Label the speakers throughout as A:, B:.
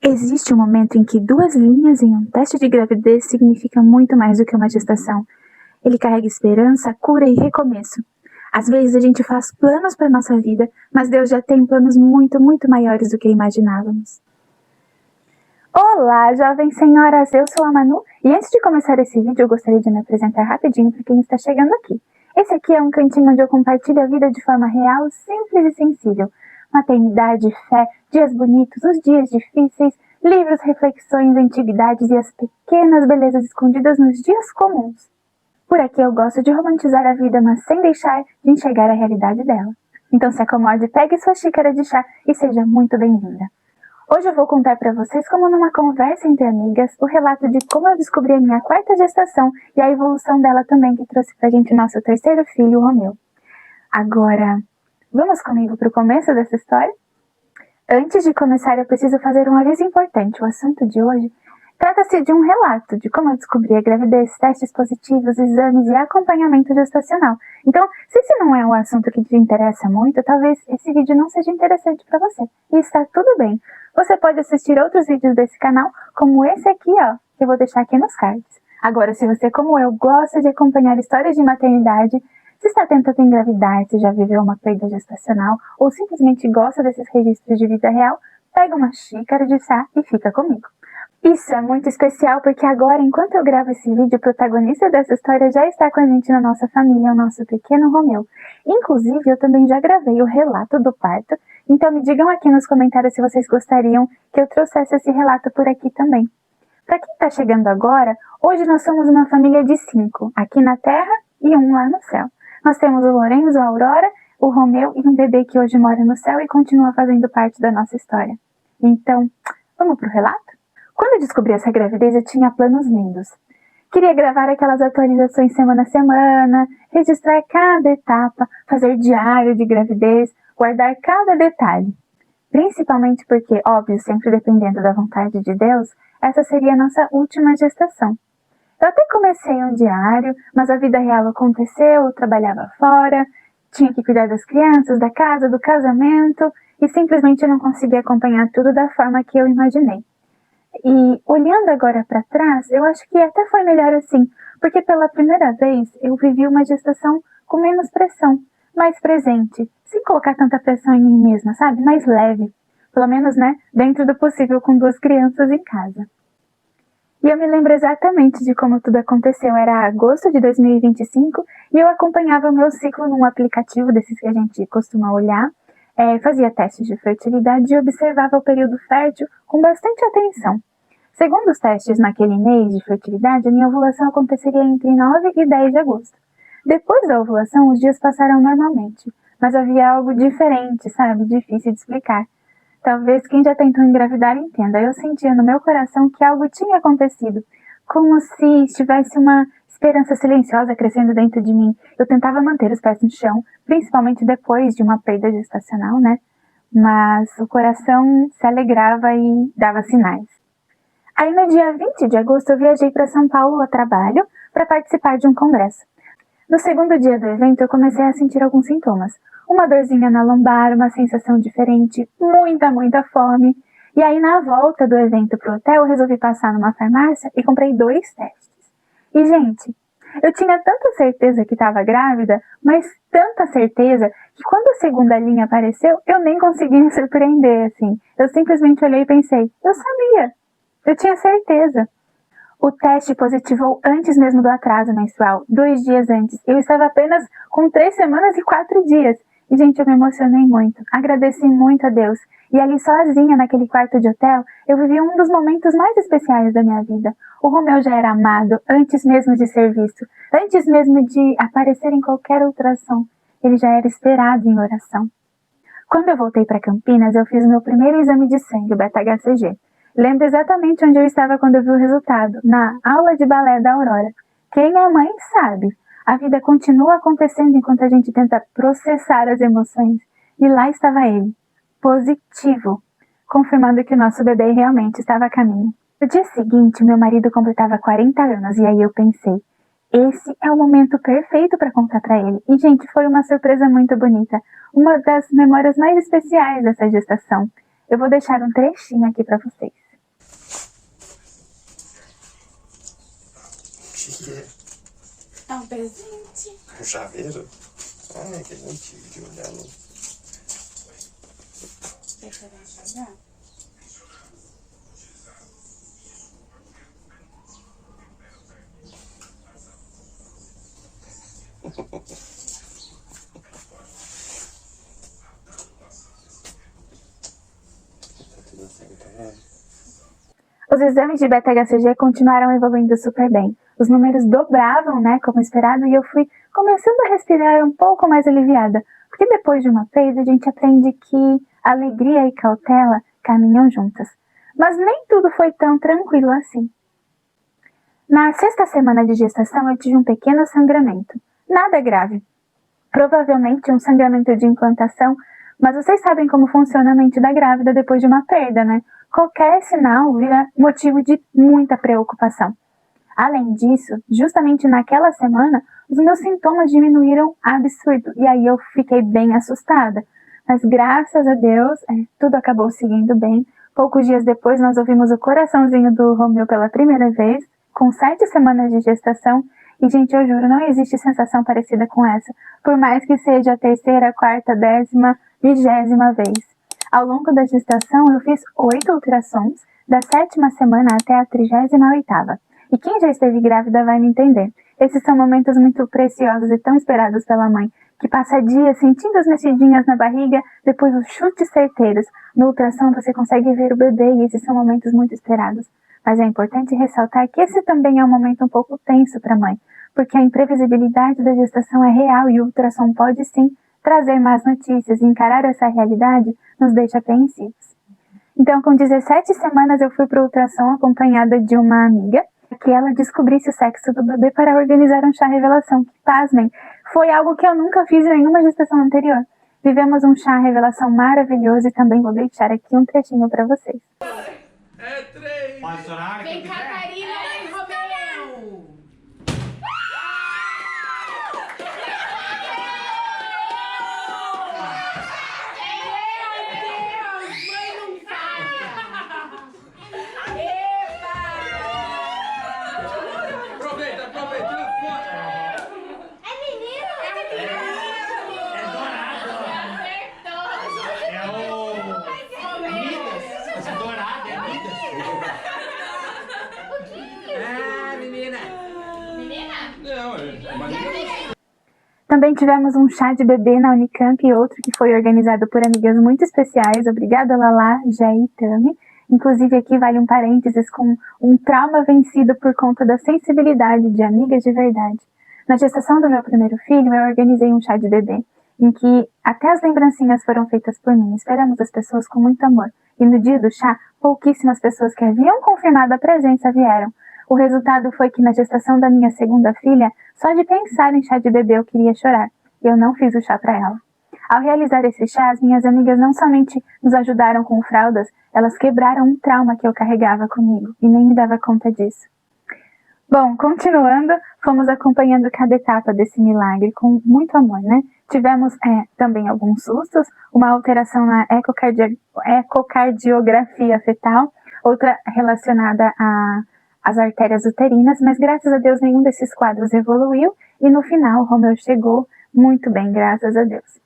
A: Existe um momento em que 2 linhas em um teste de gravidez significa muito mais do que uma gestação. Ele carrega esperança, cura e recomeço. Às vezes a gente faz planos para nossa vida, mas Deus já tem planos muito, muito maiores do que imaginávamos. Olá, jovens senhoras, eu sou a Manu e antes de começar esse vídeo eu gostaria de me apresentar rapidinho para quem está chegando aqui. Esse aqui é um cantinho onde eu compartilho a vida de forma real, simples e sensível. Maternidade, fé, dias bonitos, os dias difíceis, livros, reflexões, antiguidades e as pequenas belezas escondidas nos dias comuns. Por aqui eu gosto de romantizar a vida, mas sem deixar de enxergar a realidade dela. Então se acomode, pegue sua xícara de chá e seja muito bem-vinda. Hoje eu vou contar para vocês, como numa conversa entre amigas, o relato de como eu descobri a minha 4ª gestação e a evolução dela também, que trouxe pra gente o nosso 3º filho, o Romeu. Agora, vamos comigo pro começo dessa história? Antes de começar, eu preciso fazer um aviso importante. O assunto de hoje trata-se de um relato de como eu descobri a gravidez, testes positivos, exames e acompanhamento gestacional. Então, se esse não é um assunto que te interessa muito, talvez esse vídeo não seja interessante para você. E está tudo bem. Você pode assistir outros vídeos desse canal, como esse aqui, ó, que eu vou deixar aqui nos cards. Agora, se você, como eu, gosta de acompanhar histórias de maternidade, se está tentando engravidar, se já viveu uma perda gestacional ou simplesmente gosta desses registros de vida real, pega uma xícara de chá e fica comigo. Isso é muito especial porque agora, enquanto eu gravo esse vídeo, o protagonista dessa história já está com a gente na nossa família, o nosso pequeno Romeu. Inclusive, eu também já gravei o relato do parto, então me digam aqui nos comentários se vocês gostariam que eu trouxesse esse relato por aqui também. Para quem está chegando agora, hoje nós somos uma família de 5, aqui na Terra e 1 lá no céu. Nós temos o Lorenzo, a Aurora, o Romeu e um bebê que hoje mora no céu e continua fazendo parte da nossa história. Então, vamos pro relato? Quando eu descobri essa gravidez, eu tinha planos lindos. Queria gravar aquelas atualizações semana a semana, registrar cada etapa, fazer diário de gravidez, guardar cada detalhe. Principalmente porque, óbvio, sempre dependendo da vontade de Deus, essa seria a nossa última gestação. Eu até comecei um diário, mas a vida real aconteceu, eu trabalhava fora, tinha que cuidar das crianças, da casa, do casamento, e simplesmente eu não conseguia acompanhar tudo da forma que eu imaginei. E olhando agora para trás, eu acho que até foi melhor assim, porque pela primeira vez eu vivi uma gestação com menos pressão, mais presente, sem colocar tanta pressão em mim mesma, sabe? Mais leve, pelo menos, né, dentro do possível com 2 crianças em casa. E eu me lembro exatamente de como tudo aconteceu. Era agosto de 2025 e eu acompanhava o meu ciclo num aplicativo desses que a gente costuma olhar, fazia testes de fertilidade e observava o período fértil com bastante atenção. Segundo os testes naquele mês de fertilidade, a minha ovulação aconteceria entre 9 e 10 de agosto. Depois da ovulação, os dias passaram normalmente, mas havia algo diferente, sabe? Difícil de explicar. Talvez quem já tentou engravidar entenda. Eu sentia no meu coração que algo tinha acontecido, como se estivesse uma esperança silenciosa crescendo dentro de mim. Eu tentava manter os pés no chão, principalmente depois de uma perda gestacional, né? Mas o coração se alegrava e dava sinais. Aí no dia 20 de agosto eu viajei para São Paulo a trabalho para participar de um congresso. No segundo dia do evento eu comecei a sentir alguns sintomas. Uma dorzinha na lombar, uma sensação diferente, muita fome. E aí na volta do evento pro hotel eu resolvi passar numa farmácia e comprei 2 testes. E gente, eu tinha tanta certeza que estava grávida, mas tanta certeza que quando a segunda linha apareceu eu nem consegui me surpreender assim. Eu simplesmente olhei e pensei, eu sabia, eu tinha certeza. O teste positivou antes mesmo do atraso menstrual, 2 dias antes. Eu estava apenas com 3 semanas e 4 dias. E, gente, eu me emocionei muito. Agradeci muito a Deus. E ali sozinha, naquele quarto de hotel, eu vivi um dos momentos mais especiais da minha vida. O Romeu já era amado antes mesmo de ser visto. Antes mesmo de aparecer em qualquer ultrassom. Ele já era esperado em oração. Quando eu voltei para Campinas, eu fiz o meu primeiro exame de sangue, o beta-HCG. Lembro exatamente onde eu estava quando eu vi o resultado, na aula de balé da Aurora. Quem é mãe sabe. A vida continua acontecendo enquanto a gente tenta processar as emoções. E lá estava ele, positivo, confirmando que o nosso bebê realmente estava a caminho. No dia seguinte, meu marido completava 40 anos e aí eu pensei, esse é o momento perfeito para contar para ele. E, gente, foi uma surpresa muito bonita. Uma das memórias mais especiais dessa gestação. Eu vou deixar um trechinho aqui para vocês.
B: que é?
C: É um presente.
B: Um chaveiro? Ai, que bonitinho de olhar no...
C: Você vai enxergar?
B: Tá tudo certo, né?
A: Os exames de beta-HCG continuaram evoluindo super bem. Os números dobravam, né, como esperado, e eu fui começando a respirar um pouco mais aliviada, porque depois de uma perda a gente aprende que alegria e cautela caminham juntas. Mas nem tudo foi tão tranquilo assim. Na sexta semana de gestação eu tive um pequeno sangramento. Nada grave. Provavelmente um sangramento de implantação, mas vocês sabem como funciona a mente da grávida depois de uma perda, né? Qualquer sinal vira motivo de muita preocupação. Além disso, justamente naquela semana, os meus sintomas diminuíram absurdo e aí eu fiquei bem assustada. Mas graças a Deus, tudo acabou seguindo bem. Poucos dias depois nós ouvimos o coraçãozinho do Romeu pela primeira vez, com 7 semanas de gestação. E, gente, eu juro, não existe sensação parecida com essa, por mais que seja a terceira, quarta, 10ª, 20ª vez. Ao longo da gestação, eu fiz 8 ultrassons, da 7ª semana até a 38ª. E quem já esteve grávida vai me entender. Esses são momentos muito preciosos e tão esperados pela mãe, que passa dias sentindo as mexidinhas na barriga, depois os chutes certeiros. No ultrassom você consegue ver o bebê e esses são momentos muito esperados. Mas é importante ressaltar que esse também é um momento um pouco tenso para a mãe, porque a imprevisibilidade da gestação é real e o ultrassom pode sim trazer más notícias, e encarar essa realidade nos deixa apreensivos. Então, com 17 semanas eu fui para o ultrassom acompanhada de uma amiga, que ela descobrisse o sexo do bebê para organizar um chá revelação, que, pasmem, foi algo que eu nunca fiz em nenhuma gestação anterior. Vivemos um chá revelação maravilhoso e também vou deixar aqui um trechinho para vocês.
D: É 3.
E: Pode chorar?
C: Vem cá, Karina e Romeu.
D: Aproveita, tira foto.
C: É menino?
E: É dourado.
C: Acertou.
E: É o Midas. É dourado, é Midas. É, menina.
C: Menina?
D: Não, é...
A: Também tivemos um chá de bebê na Unicamp e outro que foi organizado por amigas muito especiais. Obrigada, Lala, Jé e Tami. Inclusive, aqui vale um parênteses com um trauma vencido por conta da sensibilidade de amigas de verdade. Na gestação do meu primeiro filho, eu organizei um chá de bebê, em que até as lembrancinhas foram feitas por mim. Esperamos as pessoas com muito amor. E no dia do chá, pouquíssimas pessoas que haviam confirmado a presença vieram. O resultado foi que na gestação da minha segunda filha, só de pensar em chá de bebê eu queria chorar. E eu não fiz o chá para ela. Ao realizar esse chá, as minhas amigas não somente nos ajudaram com fraldas, elas quebraram um trauma que eu carregava comigo e nem me dava conta disso. Bom, continuando, fomos acompanhando cada etapa desse milagre com muito amor, né? Tivemos também alguns sustos, uma alteração na ecocardiografia fetal, outra relacionada às artérias uterinas, mas graças a Deus nenhum desses quadros evoluiu e no final o Romeu chegou muito bem, graças a Deus.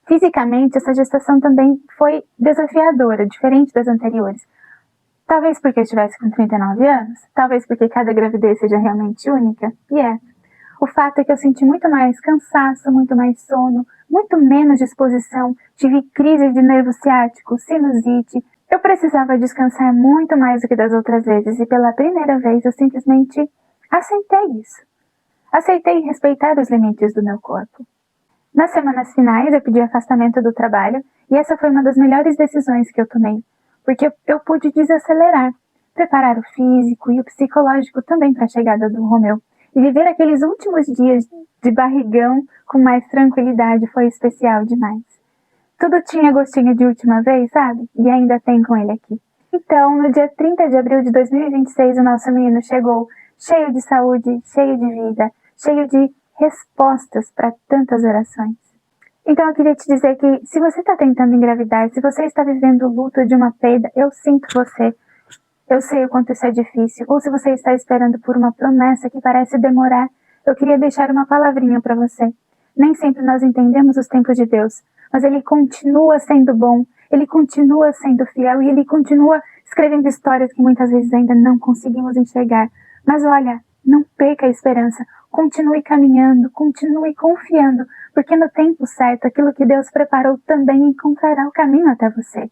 A: Fisicamente, essa gestação também foi desafiadora, diferente das anteriores. Talvez porque eu estivesse com 39 anos, talvez porque cada gravidez seja realmente única, e é. O fato é que eu senti muito mais cansaço, muito mais sono, muito menos disposição, tive crise de nervo ciático, sinusite. Eu precisava descansar muito mais do que das outras vezes e pela primeira vez eu simplesmente aceitei isso. Aceitei respeitar os limites do meu corpo. Nas semanas finais eu pedi afastamento do trabalho e essa foi uma das melhores decisões que eu tomei, porque eu pude desacelerar, preparar o físico e o psicológico também para a chegada do Romeu. E viver aqueles últimos dias de barrigão com mais tranquilidade foi especial demais. Tudo tinha gostinho de última vez, sabe? E ainda tem com ele aqui. Então, no dia 30 de abril de 2026, o nosso menino chegou cheio de saúde, cheio de vida, cheio de respostas para tantas orações. Então eu queria te dizer que se você está tentando engravidar, se você está vivendo o luto de uma perda, eu sinto você. Eu sei o quanto isso é difícil, ou se você está esperando por uma promessa que parece demorar, eu queria deixar uma palavrinha para você. Nem sempre nós entendemos os tempos de Deus, mas Ele continua sendo bom, Ele continua sendo fiel e Ele continua escrevendo histórias que muitas vezes ainda não conseguimos enxergar. Mas olha, não perca a esperança, continue caminhando, continue confiando, porque no tempo certo, aquilo que Deus preparou também encontrará o caminho até você.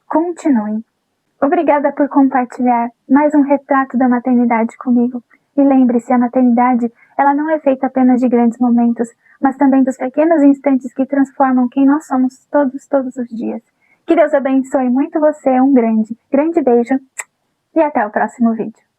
A: Continue. Obrigada por compartilhar mais um retrato da maternidade comigo. E lembre-se, a maternidade, ela não é feita apenas de grandes momentos, mas também dos pequenos instantes que transformam quem nós somos todos os dias. Que Deus abençoe muito você, um grande beijo e até o próximo vídeo.